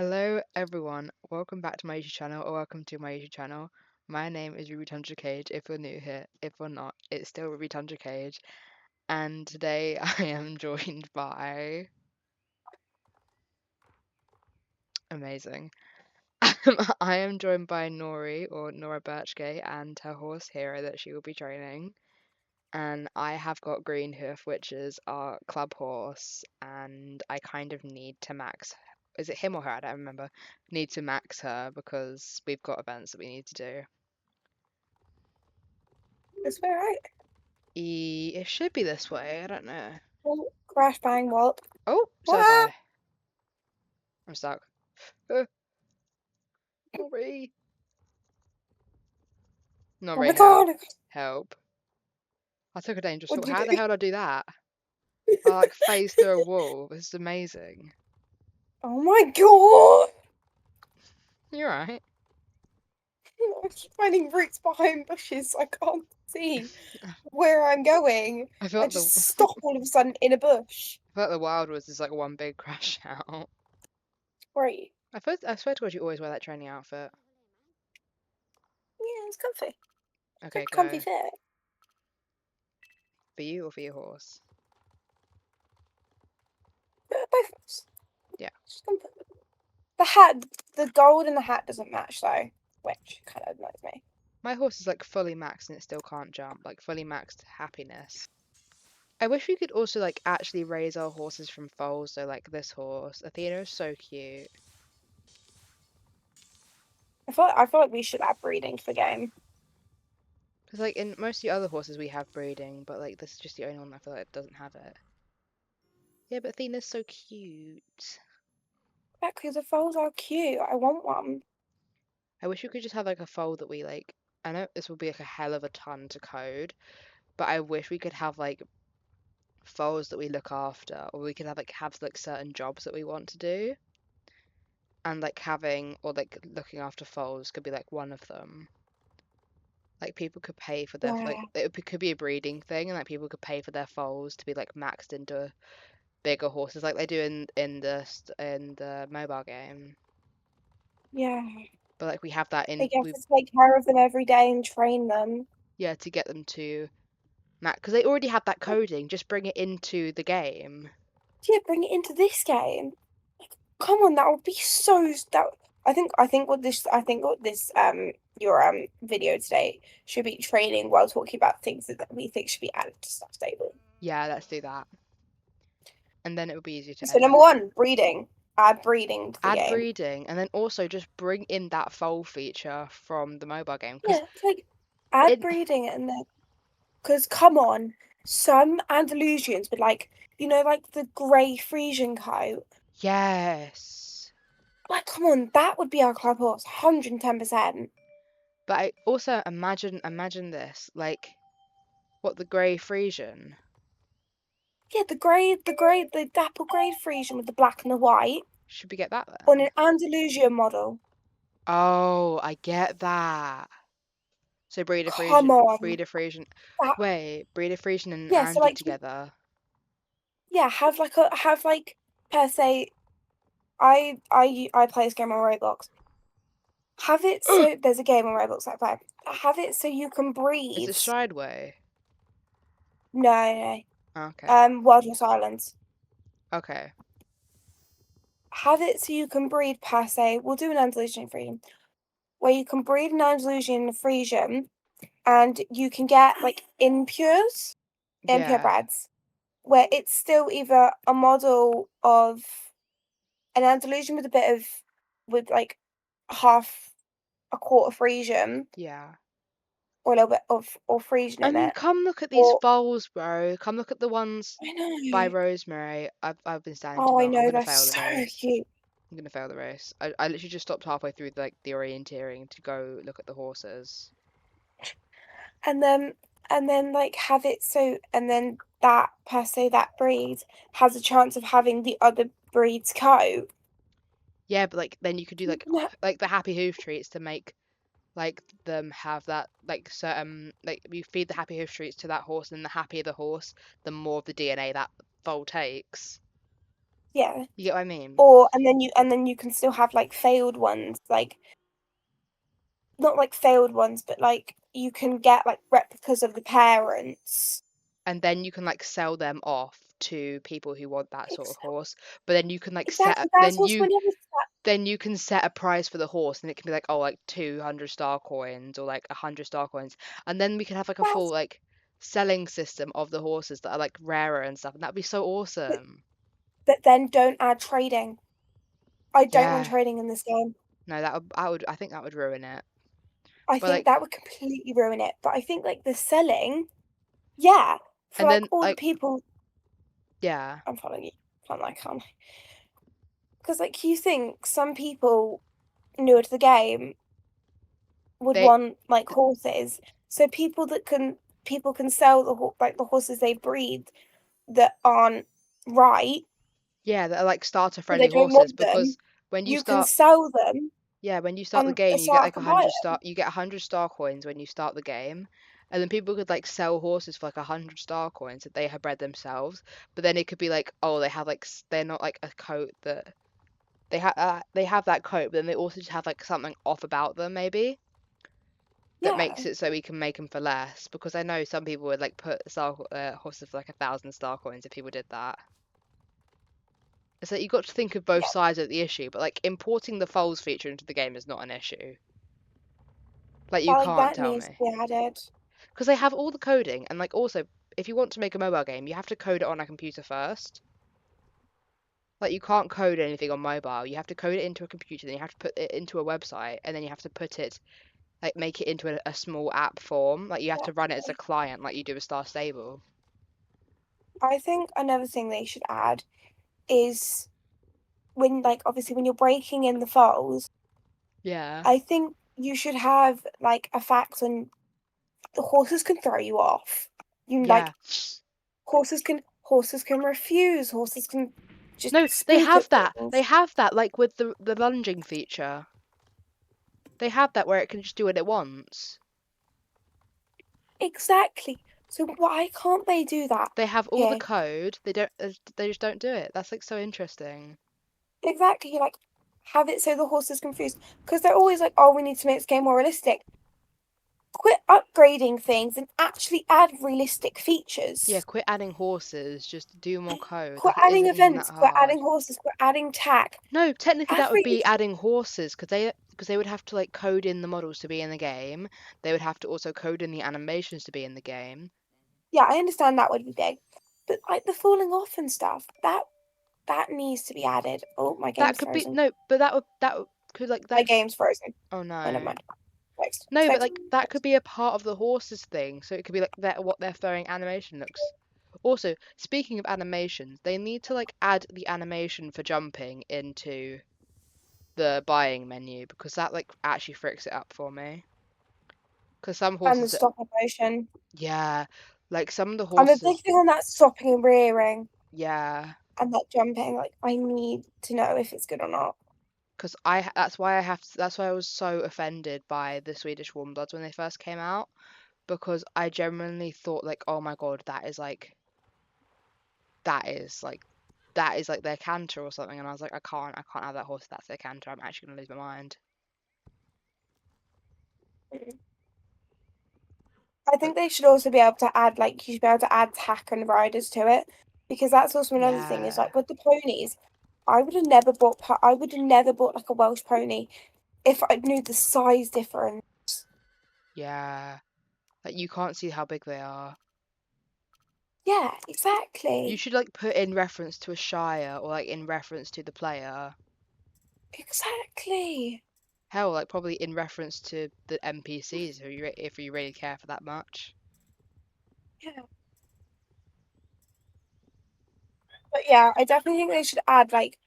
Hello everyone, welcome back to my YouTube channel, or welcome to my YouTube channel. My name is Ruby Tundra Cage. If you're new here, if you're not, it's still Ruby Tundra Cage. And today I am joined by amazing. I am joined by Nory or Nora Birchgate and her horse Hero that she will be training. And I have got Green Hoof, which is our club horse, and I kind of need to max. Is it him or her? I don't remember. Need to max her because we've got events that we need to do. This way, right? It should be this way. I don't know. Oh, crash bang wallop. Oh, so have What? I. I'm stuck. Nori. Oh my Nori, help. god! Help. I took a dangerous What fall. did you How the do? hell did I do that? I like phased through a wall. This is amazing. Oh my god! You're right. I'm just finding roots behind bushes. I can't see where I'm going. I feel I like the just stop all of a sudden in a bush. I feel like the Wild Woods is like one big crash out. Right. I swear to God, you always wear that training outfit. Yeah, it's comfy. Okay, Super comfy go. fit. For you or for your horse? Both of us. Yeah. Just comfy. The hat, the gold in the hat doesn't match though, which kind of annoys me. My horse is like fully maxed and it still can't jump. Like fully maxed happiness. I wish we could also like actually raise our horses from foals. So like this horse, Athena is so cute. I feel like we should add breeding to the game. Because like in most of the other horses we have breeding, but like this is just the only one I feel like doesn't have it. Yeah, but Athena's so cute. Exactly, the foals are cute. I want one. I wish we could just have like a foal that we like. I know this will be like a hell of a ton to code, but I wish we could have like foals that we look after, or we could have like certain jobs that we want to do, and like having or like looking after foals could be like one of them. Like people could pay for their Yeah. like could be a breeding thing, and like people could pay for their foals to be like maxed into bigger horses, like they do in the mobile game. Yeah. But like we have that They in get we to take care of them every day and train them. yeah to get them to max because they already have that coding. Just bring it into the game. Yeah, bring it into this game. Like, come on, that would be so that I think what this your video today should be training while talking about things that we think should be added to stuff stable. Yeah, let's do that, and then it would be easier to So number edit. one, breeding. Add breeding to the Add game. breeding, and then also just bring in that foal feature from the mobile game because Yeah, like add it breeding and then because come on, some Andalusians would like the grey Frisian coat. yes. Like, come on, that would be our club horse, 110%. But I also imagine this like what the grey Frisian Yeah, the dapple grey Frisian with the black and the white should we get that on then? an Andalusian model. Oh, I get that. So Come on, breeder Frisian. that Wait, breeder Frisian and yeah. So Andy like, together. yeah, have like per se. I play this game on Roblox. Have it so there's a game on Roblox I play. Have it so you can Is breathe. it Strideway? No, no, Okay. no. Wilderness Islands. Okay. Have it so you can breed per se. We'll do an Andalusian Frisian, where you can breed an Andalusian Frisian, and you can get like impure Yeah. breds, where it's still either a model of an Andalusian with a bit of with like half a quarter Frisian Yeah. or a little bit of or Frisian I in mean, it, come look at these or foals, bro. Come look at the ones I by know. Rosemary. I've been standing too Oh, I long. I'm know, gonna they're fail the so race. cute. I'm gonna fail the race. I literally just stopped halfway through like the orienteering to go look at the horses. And then like have it so and then that per se that breed has a chance of having the other breed's coat. Yeah, but like then you could do You like can like the happy hoof treats to make like them have that like certain like you feed the happy hoof treats to that horse and the happier the horse, the more of the DNA that foal takes. Yeah. You get what I mean? Or and then you can still have like failed ones, like not like failed ones, but like you can get like replicas of the parents. And then you can like sell them off to people who want that sort of Exactly, horse. But then you can like exactly. That's also when you have then you can set a price for the horse, and it can be like, oh, like 200 star coins or like 100 star coins, and then we can have like a full that's like selling system of the horses that are like rarer and stuff, and that'd be so but, awesome. but then don't add trading. I don't want Yeah, trading in this game. no, I think that would ruin it. I But think like, that would completely ruin it. But I think like the selling, yeah, for and like then all the like, people. yeah, I'm following you. Can't like can't because like you think some people newer to the game would they want like horses, so people can sell like the horses they breed that aren't right, yeah, they're like starter so they friendly don't horses want because them. when you You can start sell them, yeah, when you start the and game, you get someone like a can buy hundred it. star. You get 100 star coins when you start the game, and then people could like sell horses for like 100 star coins that they have bred themselves. But then it could be like, oh, they have like they're not like a coat that they have that coat, but then they also just have like something off about them maybe that makes Yeah, it so we can make them for less. Because I know some people would like put horses for like 1,000 star coins if people did that. It's like you got to think of both yeah. sides of the issue, but like importing the foals feature into the game is not an issue. Like you But like can't that tell needs to me. be added. Because they have all the coding, and like also if you want to make a mobile game you have to code it on a computer first. Like you can't code anything on mobile, you have to code it into a computer, then you have to put it into a website, and then you have to put it like make it into a small app form, like you have to run it as a Exactly. client like you do a Star Stable. I think another thing they should add is when like obviously when you're breaking in the foals, Yeah, I think you should have like a fact on the horses can throw you off. You yeah. like horses can refuse. Horses can just No, speak at they things. have that like with the lunging feature, they have that where it can just do what it wants. Exactly. So why can't they do that They have all the here? code, they just don't do it. That's like so interesting. Exactly. Like have it so the horses confused because they're always like, oh, we need to make this game more realistic. Quit upgrading things and actually add realistic Yeah, features. quit adding horses, just do more code. Quit Like it adding isn't even that events. Quit hard. adding horses. Quit adding tack. No, technically Add that would be realistic. adding horses because they would have to like code in the models to be in the game. They would have to also code in the animations to be in the game. Yeah, I understand that would be big, but like the falling off and stuff, that needs to be added. Oh, my That game's could be frozen. no, but could like My that's game's frozen. oh Oh, never no. mind. Fixed. It's No, but fixed. like that could be a part of the horses thing. So it could be like that what their throwing animation looks. Also, speaking of animations, they need to like add the animation for jumping into the buying menu because that like actually fricks it up for me. Because some And the horses that stop motion. yeah, like some of the I'm a big horses thing on that stopping and rearing yeah, and that jumping. Like, I need to know if it's good or not. because that's why I was so offended by the Swedish warm bloods when they first came out because I genuinely thought like oh my god that is like that is like their canter or something, and I was like I can't have that horse if that's their canter. I'm actually gonna lose my mind. Mm. I But think they should also be able to add, like, you should be able to add tack and riders to it because that's also another thing is yeah, like with the ponies. I would have never bought like a Welsh pony if I knew the size difference. yeah, like you can't see how big they are. Yeah, You exactly. should like put in reference to a shire or like in reference to the player. Exactly. Hell, like probably in reference to the NPCs if you really care for that much. Yeah. But yeah, I definitely think they should add like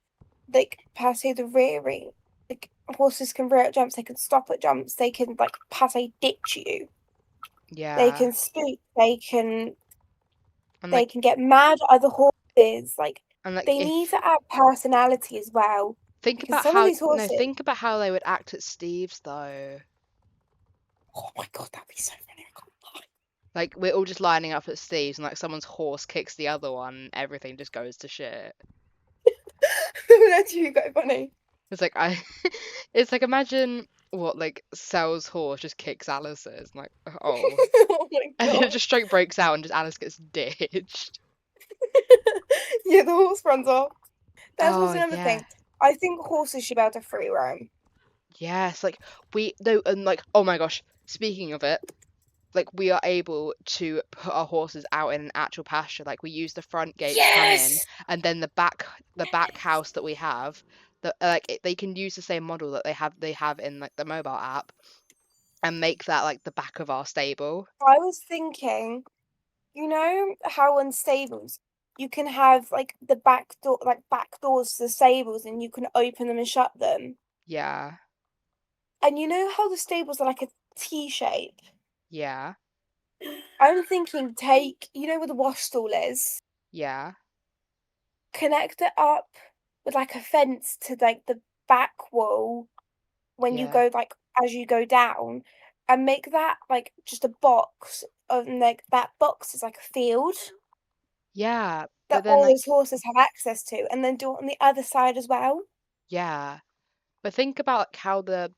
per se the rearing. Like horses can rear at jumps, they can stop at jumps, they can like per se ditch you. They Yeah, can speak, and they like can get mad at other horses. Like they need if to add personality as well. Because some of these horses, think about how they would act at Steve's though. oh my god, that'd be so funny. I can't lie. Like we're all just lining up at Steve's and like someone's horse kicks the other one and everything just goes to shit. That's actually quite funny. It's like I it's like imagine what like Sel's horse just kicks Alice's. I'm like, oh. Oh my And it god. just straight breaks out and just Alice gets ditched. Yeah, the horse runs off. That's Oh what's another yeah. thing. I think horses should be able to free roam. Yes, like we no and like oh my gosh, speaking of it, like we are able to put our horses out in an actual pasture. Like we use the front gate to come in, Yes. and then the back house that we have, they can use the same model that they have in like the mobile app and make that like the back of our stable. I was thinking, you know how on stables you can have like the back door, like back doors to the stables, and you can open them and shut them. Yeah, And you know how the stables are like a T shape? yeah, I'm thinking take, you know where the wash stall is, yeah, connect it up with like a fence to like the back wall when you yeah, go like as you go down, and make that like just a box of like that box is like a field yeah. that But then all those like horses have access to, and then do it on the other side as well. yeah. But think about like, how the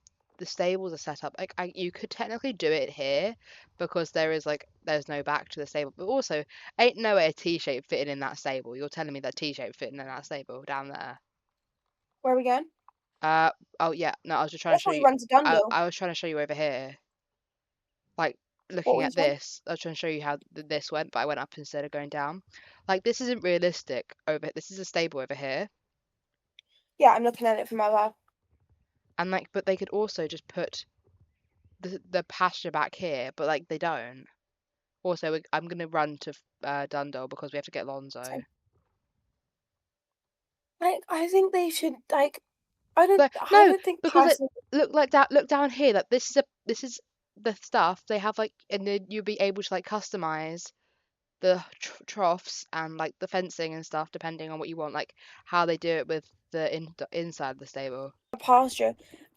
stables are set up. Like you could technically do it here because there's no back to the stable. But also, ain't no way a T-shape fitting in that stable. You're telling me that T-shape fitting in that stable down there. Where are we going? Uh oh yeah. No, I was just trying to Let's show probably you. run to I Dundle. I was trying to show you over here. Like What looking were you at saying? this, I was trying to show you how this went, but I went up instead of going down. Like this isn't realistic over. This is a stable over here, Yeah, I'm looking at it from above. and like, but they could also just put the pasture back here, but like they don't. Also, I'm gonna run to Dundle because we have to get Lonzo. So, like, I think they should like. I don't. But I no, don't think because it personally. look down here. Like this is the stuff they have like, and then you'll be able to like customize the troughs and like the fencing and stuff depending on what you want, like how they do it with the inside of the stable. A pasture,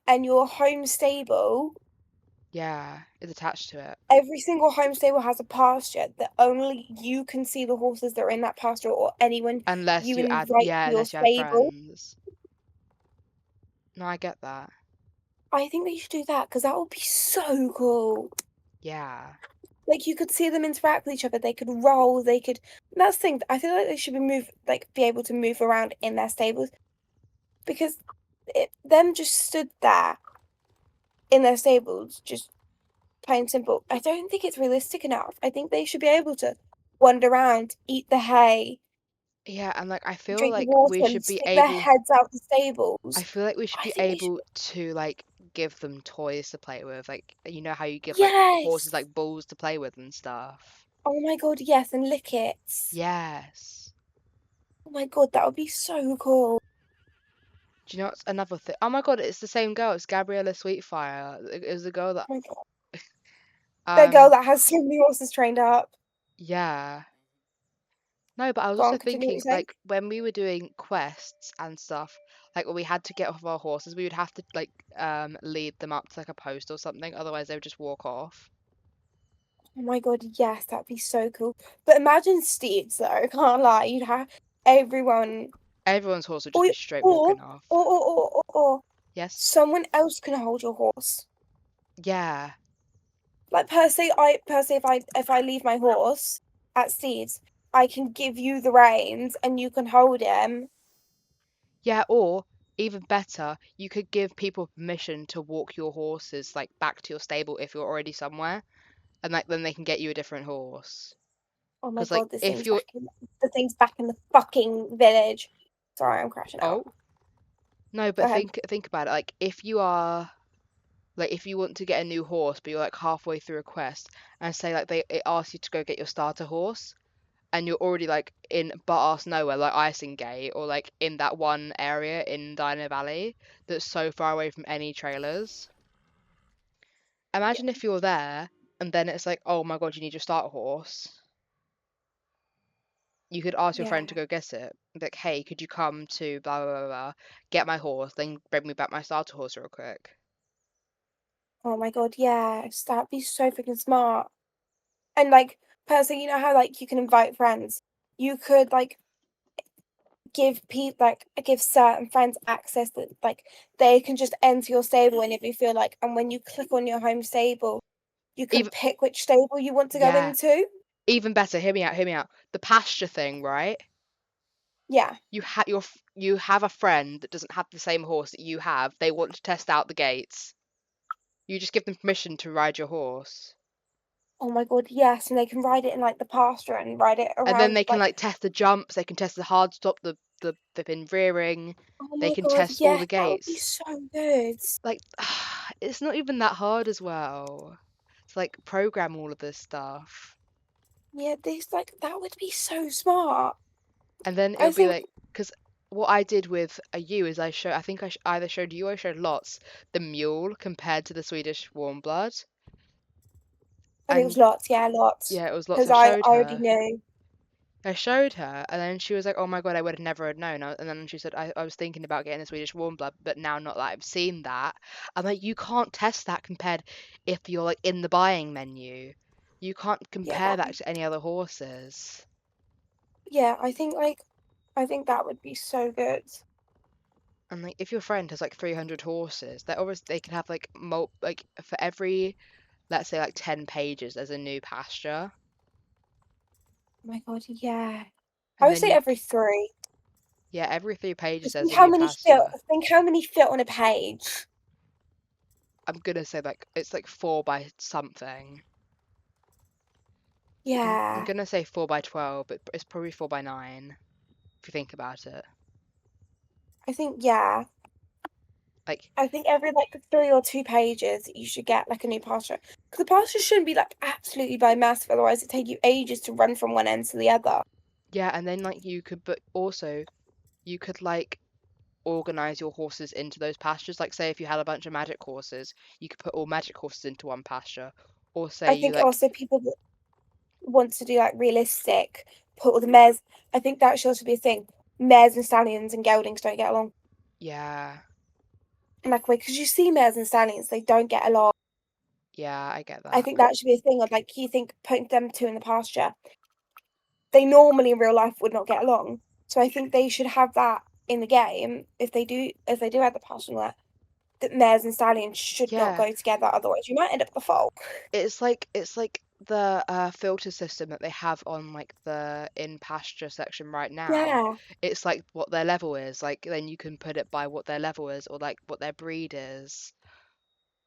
and your home stable. Yeah, it's attached to it. Every single home stable has a pasture that only you can see the horses that are in that pasture, or anyone Unless you you add, invite yeah, to your unless you add stable. friends. No, I get that. I think they should do that because that would be so cool. Yeah. Like you could see them interact with each other. They could roll. They could. That's the thing. I feel like they should be able to move around in their stables because them just stood there in their stables, just plain simple. I don't think it's realistic enough. I think they should be able to wander around, eat the hay, Yeah, and like I feel drink the like water, we and should be stick their able heads out the I stables. feel like we should I be think they should. able to like give them toys to play with. Like you know how you give like horses Yes. like balls to play with and stuff. Oh my god, yes, and lick it. Yes. Oh my god, that would be so cool. Do you know what's another thing? Oh my God, it's the same girl. It's Gabriella Sweetfire. It was the girl that Oh my god. The girl um that has so many horses trained up. yeah. No, but I was Go also on, continue what you're thinking saying. like when we were doing quests and stuff, like when we had to get off our horses, we would have to like lead them up to like a post or something, otherwise they would just walk off. Oh my god, yes, that'd be so cool. But imagine steeds though, can't lie. You'd have everyone Everyone's horse would just or be straight or walking off. or Yes? someone else can hold your horse. Yeah. Like per se if I leave my horse at steeds, I can give you the reins and you can hold him. Yeah, or even better, you could give people permission to walk your horses like back to your stable if you're already somewhere, and like then they can get you a different horse. Oh my Because like god, this if thing's you're back in the thing's back in the fucking village. Sorry, I'm crashing out. oh no, Go but ahead. think about it. Like if you are like if you want to get a new horse, but you're like halfway through a quest, and say like it asks you to go get your starter horse, and you're already like in butt-ass nowhere, like Isingate, or like in that one area in Dino Valley that's so far away from any trailers. Yeah, Imagine if you're there and then it's like, oh my God, you need your starter horse. You could ask your yeah. friend to go get it. Like, hey, could you come to blah blah blah blah, get my horse, then bring me back my starter horse real quick. Oh my god, yes. That'd be so freaking smart. And like personally, you know how like you can invite friends. You could like give certain friends access that like they can just enter your stable whenever you feel like, and when you click on your home stable, you can Even pick which stable you want to go yeah, into. even better. Hear me out. Hear me out. The pasture thing, right? Yeah. You have a friend that doesn't have the same horse that you have. They want to test out the gates. You just give them permission to ride your horse, Oh my god, yes, and they can ride it in like the pasture and ride it and then around they can like. like test the jumps. They can test the hard stop, the flipping rearing. Oh They my can god, test all yes, the that would be gates. so good. Like it's not even that hard as well. It's like program all of this stuff, Yeah, this like that would be so smart. and then it'll I be think like because what I did with a ewe is I think either showed you or I showed lots the mule compared to the Swedish warm blood, I think it was and lots, yeah, lots. yeah, it was lots. Because I I showed already her. knew. I showed her, and then she was like, "Oh my God, I would have never had known." And then she said, I was thinking about getting a Swedish warm blood, but now not that I've seen that." I'm like, you can't test that compared if you're like in the buying menu. You can't Yeah, compare that to any other horses. yeah, I think that would be so good. And like, if your friend has like 300 horses, they obviously they can have like like for every, let's say like 10 pages, there's a new pasture, Oh my god, yeah. I and would then say every three. yeah, every 3 pages Just there's a new pasture. think how many fit on a page. I'm gonna say like it's like 4 by something. I'm Yeah. gonna say 4 by 12, but it's probably 4 by 9 if you think about it. I think yeah. Like, I think every like 3 or 2 pages you should get like a new pasture. Because the pasture shouldn't be like absolutely by massive, otherwise it take you ages to run from one end to the other. yeah, and then like you could, but also you could like organize your horses into those pastures. Like, say if you had a bunch of magic horses, you could put all magic horses into one pasture, or say I you think like, also people that want to do like realistic, put all the mares. I think that should also be a thing. Mares and stallions and geldings don't get along yeah, in like a way because you see mares and stallions, they don't get along. yeah, I get I that. think that should be a thing of like you think putting them two in the pasture, they normally in real life would not get along. So I think they should have that in the game if they do have the pasture that mares and stallions should not Yeah, go together, otherwise you might end up with a foal. it's like the filter system that they have on like the in pasture section right now. Yeah, It's like what their level is. Like then you can put it by what their level is, or like what their breed is,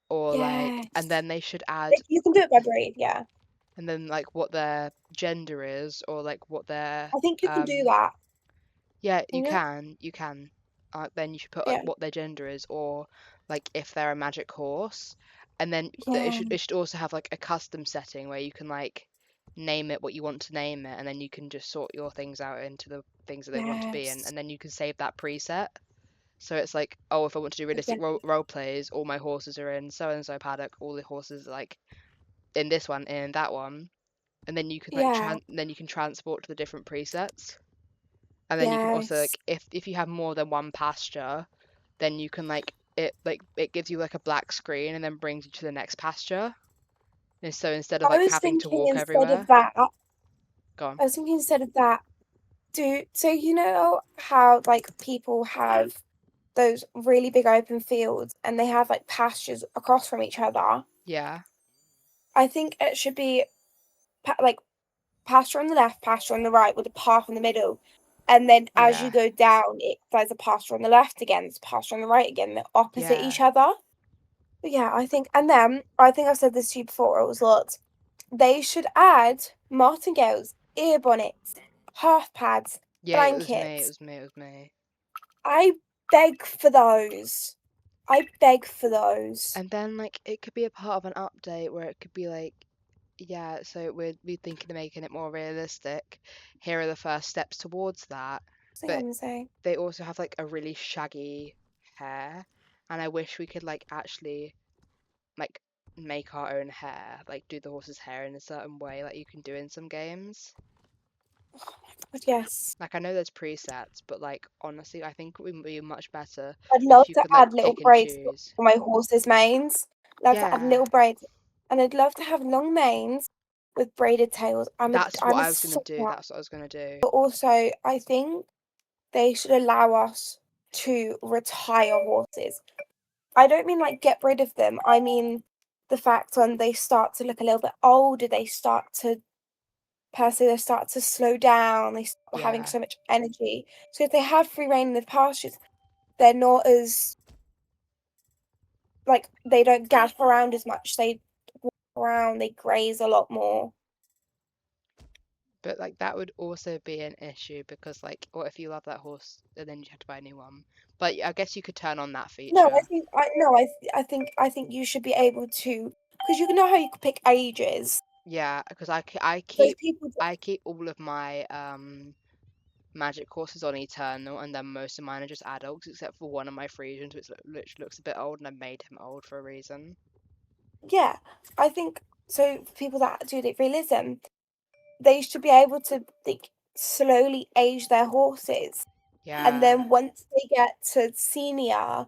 or like, and yes. then they should add, You can do it by breed, yeah. and then like what their gender is, or like what their I think you can do um that. yeah, Can you? you can. Then you should put like Yeah. what their gender is, or like if they're a magic horse, and then Yeah. it should also have like a custom setting where you can like name it what you want to name it, and then you can just sort your things out into the things that they want to be in, Yes. and then you can save that preset. So it's like, oh, if I want to do realistic Yeah. role plays, all my horses are in so and so paddock, all the horses are like in this one, in that one, and then you can like Yeah. then you can transport to the different presets. And then you can also Yes. like if you have more than one pasture, then you can like it gives you like a black screen and then brings you to the next pasture. And so instead of I like was having to thinking walk instead of everywhere, that, go on. I was thinking instead of that, do so you know how like people have those really big open fields and they have like pastures across from each other? Yeah, I think it should be like pasture on the left, pasture on the right, with a path in the middle. And then as you yeah, go down, there's a pasture on the left again, there's a pasture on the right again, they're opposite yeah. each other. But yeah, I think, and then I think I've said this to you before, it was lots. They should add martingales, ear bonnets, half pads, Yeah, it was me, it blankets. was me, it was me. I beg for those. I beg for those. And then like it could be a part of an update where it could be like, yeah, so we're thinking of making it more realistic. Here are the first steps towards that. What's I But gonna say? they also have like a really shaggy hair, and I wish we could like actually like make our own hair, like do the horse's hair in a certain way like you can do in some games. But yes, Like I know there's presets, but like honestly, I think it would be much better I'd love if you to could like add little pick and braids choose. for my horse's manes. Love to add Yeah, little braids, and I'd love to have long manes with braided tails. that's what I'm a I was gonna sucker. do. That's what I was gonna do. But also, I think they should allow us to retire horses. I don't mean like get rid of them. I mean the fact when they start to look a little bit older, they start to per se they start to slow down, they start having Yeah. so much energy. So if they have free rein in the pastures, they're not as like they don't gallop around as much. They walk around, they graze a lot more. But like that would also be an issue because like what if you love that horse and then you have to buy a new one? But I guess you could turn on that No, I feature. think I no, I think you should be able to because you know how you can pick ages. Yeah, because Those people, I keep all of my magic courses on Eternal, and then most of mine are just adults, except for one of my Frisians, which looks a bit old, and I made him old for a reason. yeah, I think so. For people that do the realism, they should be able to like slowly age their horses, and Yeah, then once they get to senior,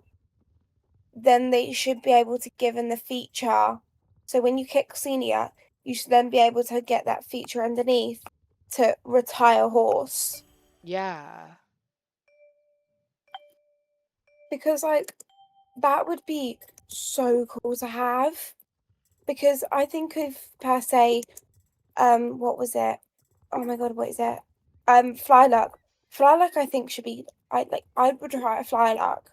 then they should be able to give in the feature. So when you kick senior, you should then be able to get that feature underneath to retire horse yeah. because like that would be so cool to have. Because I think of per se, what was it? Oh my god, what is it? Flylark. Flylark, I think should be. I would try a Flylark,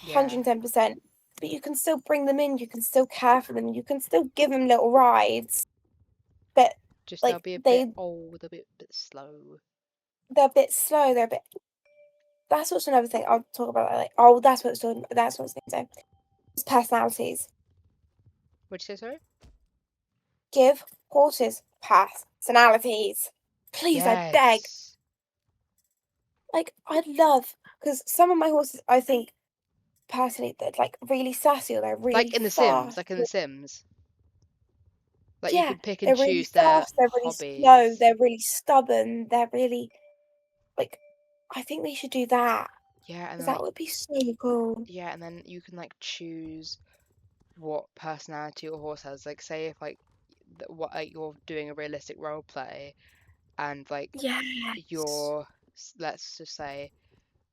Yeah, 110%. But you can still bring them in. You can still care for them. You can still give them little rides. But just they'll like be a bit old, a bit slow. they're a bit slow. They're a bit. That's what's another thing I'll talk about. Like, oh, that's what's talking. That's what's going to say. It's personalities. What'd you say, sorry? Give horses personalities. Please, I beg. Yes. Like, I'd love because some of my horses, I think personally, they're like really sassy or they're really Like in The Sims, fast. like in The Sims. Like you Yeah, can pick and they're really choose their fast. They're really slow. hobbies. They're really stubborn. They're really like. I think they should do that Yeah, and because then that like would be so cool. yeah, and then you can like choose what personality your horse has. Like say if like what like you're doing a realistic role play and like Yes. you're let's just say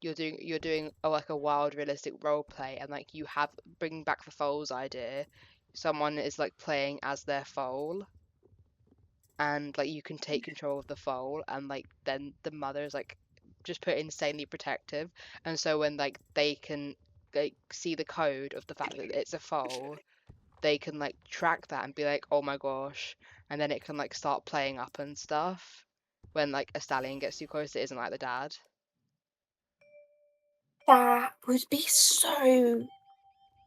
you're doing like a wild realistic role play and like you have bringing back the foals idea. Someone is like playing as their foal and like you can take control of the foal and like then the mother is like just put insanely protective and so when like they can like see the code of the fact that it's a foal they can like track that and be like oh my gosh and then it can like start playing up and stuff when like a stallion gets too close it isn't like the dad. That would be so.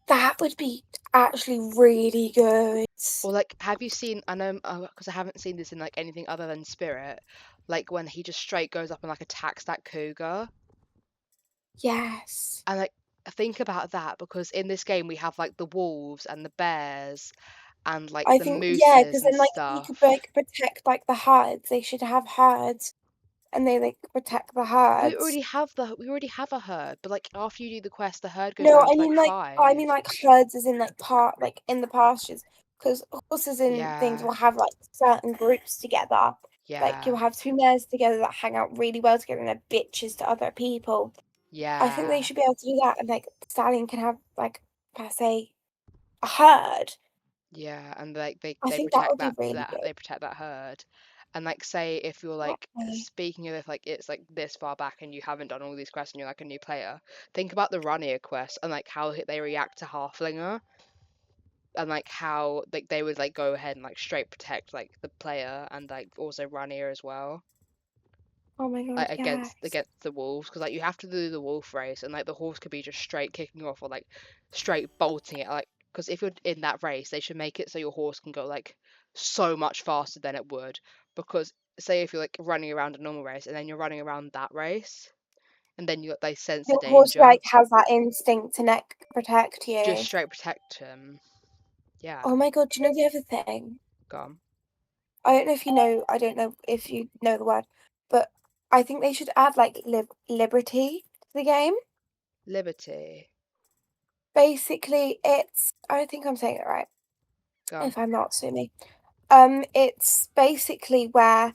That would be actually really good. Or like have you seen I know because I haven't seen this in like anything other than Spirit like when he just straight goes up and like attacks that cougar. Yes. And like think about that because in this game we have like the wolves and the bears and like I the think yeah, mooses because and then like he could stuff. like protect like the herds. They should have herds, and they like protect the herds. We already have a herd, but like after you do the quest, the herd goes No, down to like I mean five. like herds as in like part like in the pastures, because horses and things Yeah, will have like certain groups together. Like you'll yeah, have two mares together that hang out really well together and they're bitches to other people. I think they yeah, should be able to do that, and like stallion can have like per se a herd. yeah, and like I they think that protect would be really that they protect that herd. And like say if you're like good. speaking of if like it's like this far back and you haven't done all these quests and you're like a new player, think about the Runnier quest and like how they react to Halflinger and like how like they would like go ahead and like straight protect like the player and like also Ranier as well Oh my like god, yes. against the wolves because like you have to do the wolf race and like the horse could be just straight kicking off or like straight bolting it like because if you're in that race they should make it so your horse can go like so much faster than it would because say if you're like running around a normal race and then you're running around that race and then you they sense the Your horse danger like has that instinct to neck protect just you. straight protect him yeah Oh my god, do you know the other thing? gone I don't know if you know, I don't know if you know the word, but I think they should add like liberty to the game. liberty Basically, I think I'm saying it right. gone If I'm not, sue me. It's basically where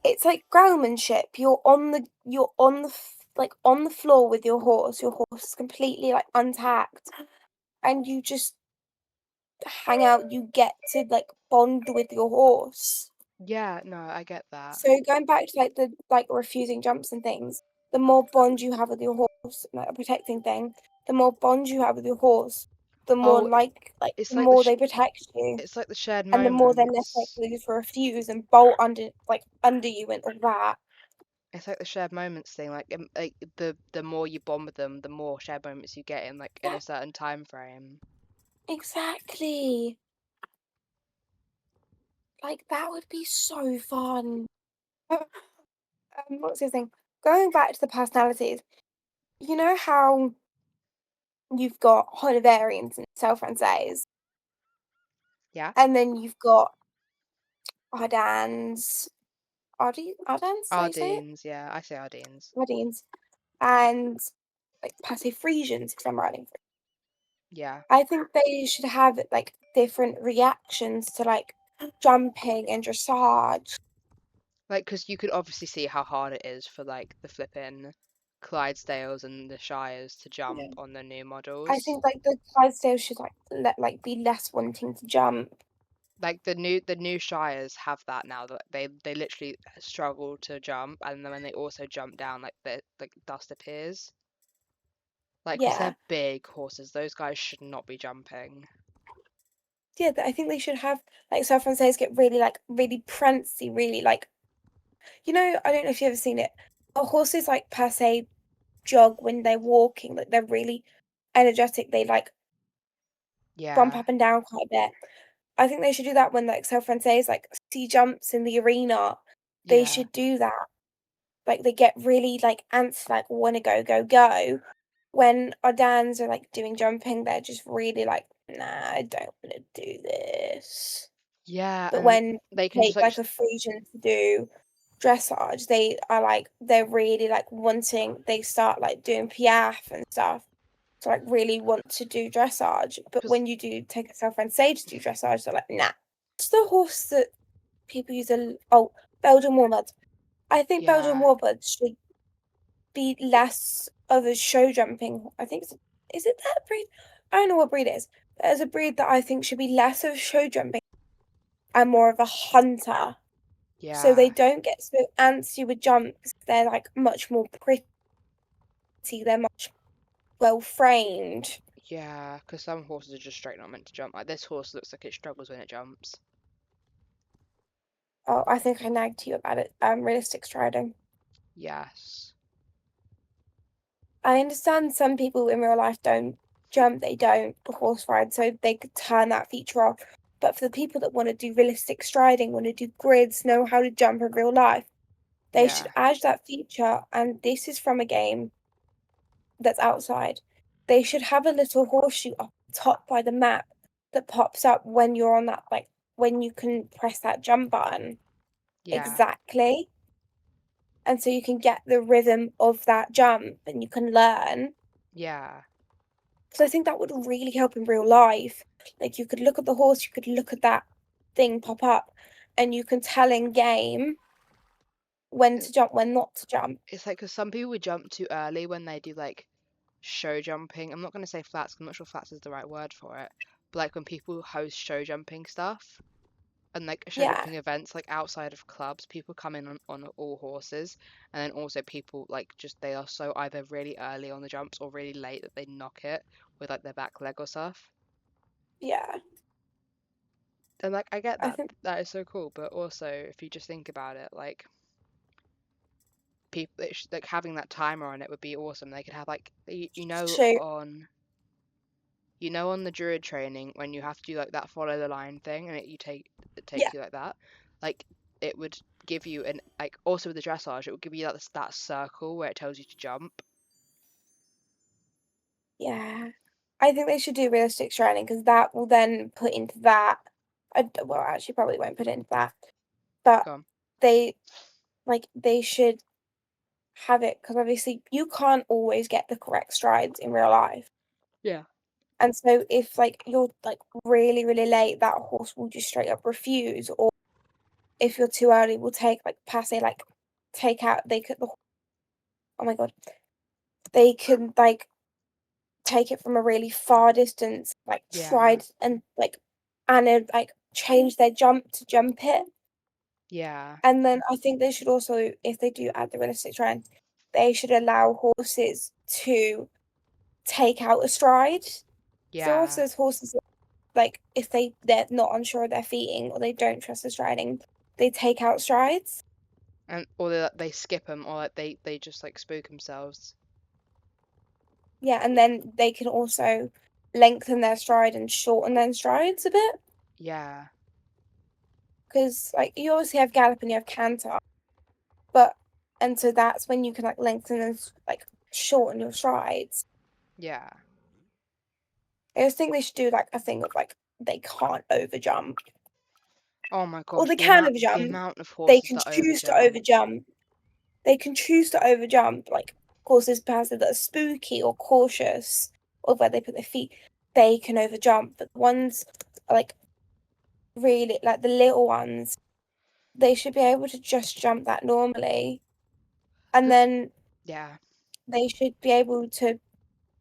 it's like growlmanship. You're on the like on the floor with your horse is completely like untacked, and you just hang out, you get to like bond with your horse. Yeah, no, I get that. So going back to like the like refusing jumps and things, the more bond you have with your horse, like a protecting thing, the more bond you have with your horse, the more Oh, like it's the like the more they protect you, it's like the shared and the more they're less moments. likely to refuse and bolt under like under you and all that. It's like the shared moments thing. Like the more you bond with them, the more shared moments you get in like in Yeah, a certain time frame. exactly. Like that would be so fun. What's the other thing? Going back to the personalities, you know how you've got Hanoverians and Self-Francaise, Yeah, and then you've got Ardans, Ardans, how you say it? Ardines. Yeah, I say Ardines. Ardines, and like Passe Frisians, because I'm writing. Yeah, I think they should have like different reactions to like jumping and dressage. like because you could obviously see how hard it is for like the flipping Clydesdales and the Shires to Yeah. jump on the new I models. think like the Clydesdales should like be less wanting to jump. Like the new Shires have that now that they literally struggle to jump, and then when they also jump down, like the like dust appears. Like, because Yeah. they're big horses, those guys should not be jumping. Yeah, I think they should have like San Francisco get really like really prancy, really like I don't know if you've ever seen it. Horses like per se jog when they're walking, like they're really energetic. They like bump Yeah, up and down quite a bit. I think they should do that when like San Francisco like see jumps in the arena. They yeah, should do that. Like they get really like antsy, like wanna go, go, go. When our Dans are like doing jumping, they're just really like, nah, I don't wanna do this. yeah, But and when they you can just take like like a Frisian to do dressage, they're really like wanting they start like doing piaffe and stuff to like really want to do dressage. But because when you do take a self and say to do dressage, they're like, nah. It's the horse that people use Belgian Walnuts. I think Belgian yeah, Warbuds should be less of a show jumping. Is it that breed? I don't know what breed it is. There's a breed that I think should be less of show jumping and more of a hunter. So they yeah, don't get so antsy with jumps. They're like much more pretty. They're much well framed. yeah. Because some horses are just straight not meant to jump. Like this horse looks like it struggles when it jumps. Oh, I think I nagged you about it. Realistic striding. Yes. I understand some people in real life don't jump, they don't horse ride, so they could turn that feature off. But for the people that want to do realistic striding, want to do grids, know how to jump in real life, they should Yeah, add that feature. And this is from a game that's outside. They should have a little horseshoe up top by the map that pops up when you're on that, like when you can press that jump button. yeah, Exactly. And so you can get the rhythm of that jump and you can learn. yeah. So I think that would really help in real life. Like you could look at the horse, you could look at that thing pop up, and you can tell in game when It- to jump, when not to jump. It's like because some people would jump too early when they do like show jumping. I'm not gonna say flats. 'Cause I'm not sure flats is the right word for it. But like when people host show jumping stuff, and like show Yeah, jumping events like outside of clubs, people come in on all horses, and then also people like just they are so either really early on the jumps or really late that they knock it with like their back leg or stuff. yeah. And like I get I that think that is so cool, but also if you just think about it, like people like having that timer on it would be awesome. They could have like so on the druid training when you have to do like that follow the line thing and it yeah, takes you like that, like it would give you an like also with the dressage it would give you that circle where it tells you to jump. yeah. I think they should do realistic striding because that will then put into that. Well, actually, probably won't put it into that, but Go on. they they should have it because obviously you can't always get the correct strides in real life. Yeah. And so if like you're like really, really late, that horse will just straight up refuse. Or if you're too early, will take like passe, like take out they could oh my god. they can like take it from a really far distance, like Yeah. tried and like change their jump to jump it. Yeah. And then I think they should also, if they do add the realistic trend, they should allow horses to take out a stride. Because there are Yeah. also those horses that, like if they're not unsure of their feeding or they don't trust the striding, they take out strides. And or they skip them, or like they just like spook themselves. Yeah, and then they can also lengthen their stride and shorten their strides a bit. Yeah. Because like you obviously have gallop and you have canter, but and so that's when you can like lengthen and like shorten your strides. Yeah. I just think they should do like a thing of like they can't over jump. Oh my Or gosh, they can over the jump. amount of They horses can that over choose to jump. over jump. They can choose to over jump, like horses perhaps that are spooky or cautious, or where they put their feet, they can over jump. But the ones like really like the little ones, they should be able to just jump that normally. And then Yeah. they should be able to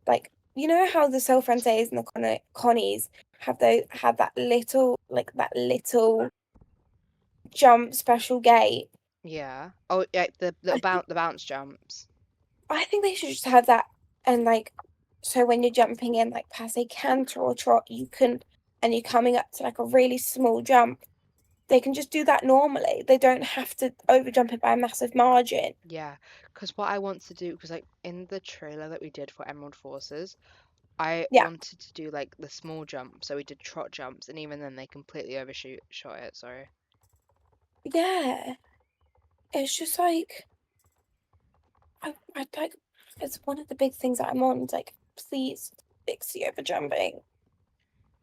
like you know how the self days and the connies have that little jump special gait. Yeah. Oh, yeah, I think the bounce jumps. I think they should just have that and like so when you're jumping in like past a canter or trot you can and you're coming up to like a really small jump, they can just do that normally. They don't have to over jump it by a massive margin. Yeah, because what I want to do, because like in the trailer that we did for Emerald Forces, I Yeah. wanted to do like the small jump, so we did trot jumps, and even then they completely overshoot shot it. Sorry. Yeah. It's just like I like it's one of the big things that I'm on. It's like, please fix the over jumping.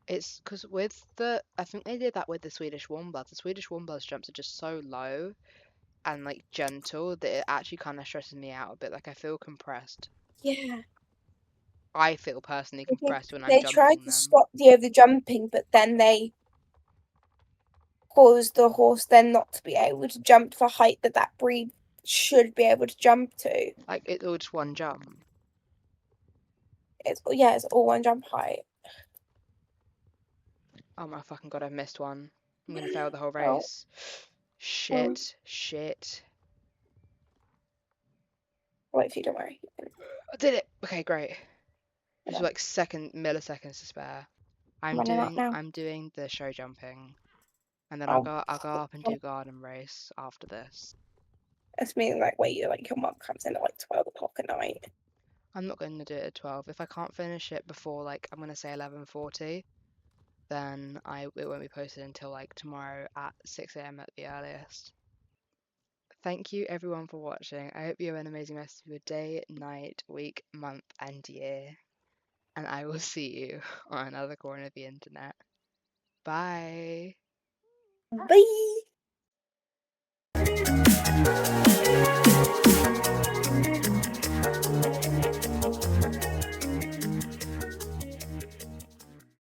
It's because with I think they did that with the Swedish Warmbloods. The Swedish Warmbloods jumps are just so low and like gentle that it actually kind of stresses me out a bit. Like I feel compressed. Yeah. I feel personally I think compressed when I'm they tried jumping to them. stop the over jumping, but then they caused the horse then not to be able to jump to the height that that breed should be able to jump to. Like it's all just one jump. It's all one jump height. Oh my fucking god, I've missed one. I'm gonna fail the whole Oh, race. um, Shit, shit. wait for you, don't worry. I did it. Okay, great. Just I'm like milliseconds to spare. running up now. I'm doing the show jumping, and then Oh, I'll go up and do garden race after this. that's me like wait, you like your mum comes in at like 12 o'clock at night. I'm not going to do it at 12. If I can't finish it before like I'm gonna say 11:40, then it won't be posted until like tomorrow at 6 a.m. at the earliest. Thank you everyone for watching. I hope you have an amazing rest of your day, night, week, month, and year. And I will see you on another corner of the internet. Bye. Bye.